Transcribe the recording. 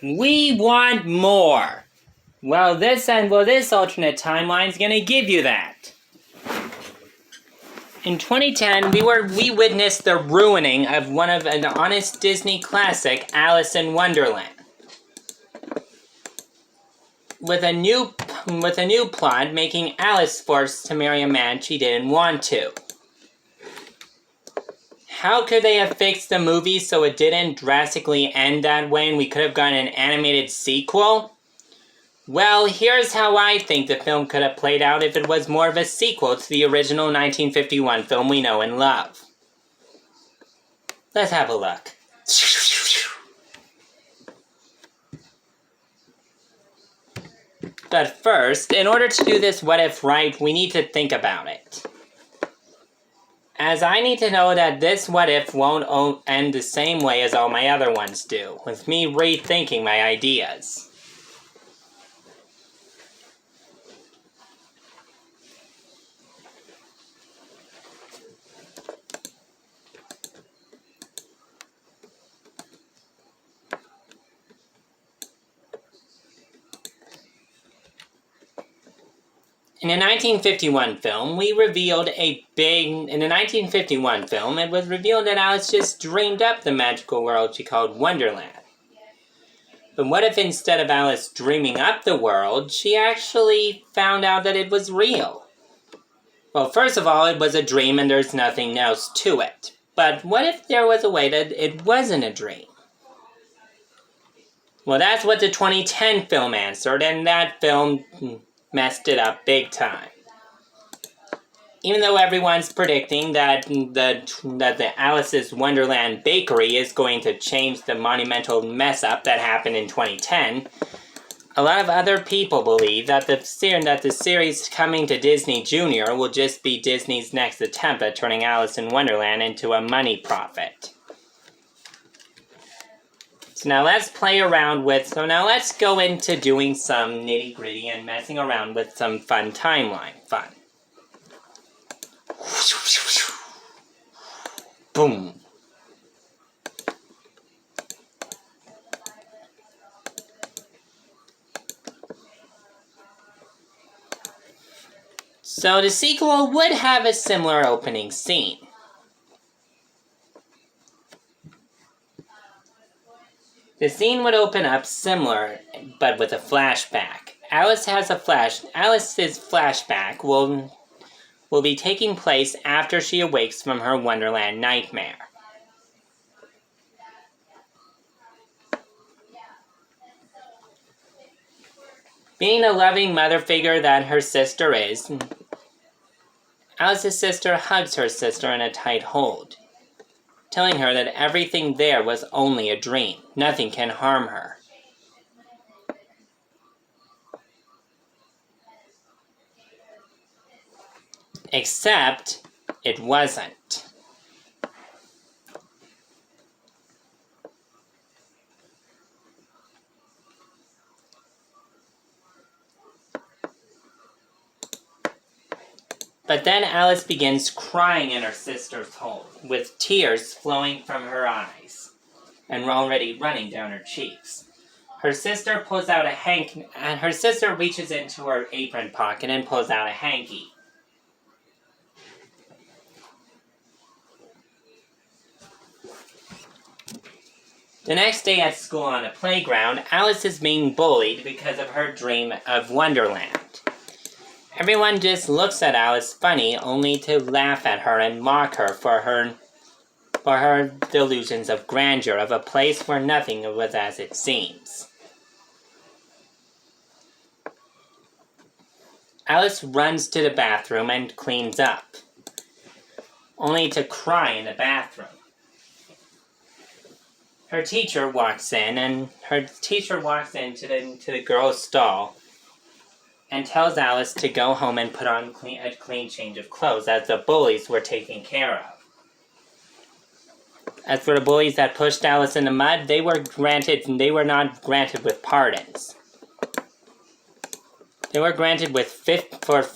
We want more. Well, this alternate timeline is gonna give you that. In 2010, we witnessed the ruining of one of an honest Disney classic, Alice in Wonderland. With a new plot making Alice forced to marry a man she didn't want to. How could they have fixed the movie so it didn't drastically end that way and we could have gotten an animated sequel? Well, here's how I think the film could have played out if it was more of a sequel to the original 1951 film we know and love. Let's have a look. But first, in order to do this what if right, we need to think about it. As I need to know that this what if won't end the same way as all my other ones do, with me rethinking my ideas. In the 1951 film, it was revealed that Alice just dreamed up the magical world she called Wonderland. But what if instead of Alice dreaming up the world, she actually found out that it was real? Well, first of all, it was a dream and there's nothing else to it. But what if there was a way that it wasn't a dream? Well, that's what the 2010 film answered, and that film messed it up big time. Even though everyone's predicting that the Alice's Wonderland bakery is going to change the monumental mess up that happened in 2010, a lot of other people believe that the series coming to Disney Junior will just be Disney's next attempt at turning Alice in Wonderland into a money profit. So now let's go into doing some nitty-gritty and messing around with some fun timeline fun. Boom. So the sequel would have a similar opening scene. The scene would open up similar, but with a flashback. Alice's flashback will be taking place after she awakes from her Wonderland nightmare. Being the loving mother figure that her sister is, Alice's sister hugs her sister in a tight hold, telling her that everything there was only a dream. Nothing can harm her. Except it wasn't. But then Alice begins crying in her sister's hold, with tears flowing from her eyes and already running down her cheeks. Her sister reaches into her apron pocket and pulls out a hanky. The next day at school on the playground, Alice is being bullied because of her dream of Wonderland. Everyone just looks at Alice funny, only to laugh at her and mock her for her delusions of grandeur of a place where nothing was as it seems. Alice runs to the bathroom and cleans up, only to cry in the bathroom. Her teacher walks in to the girl's stall and tells Alice to go home and put on a clean change of clothes, as the bullies were taken care of. As for the bullies that pushed Alice in the mud, they were not granted with pardons. They were granted with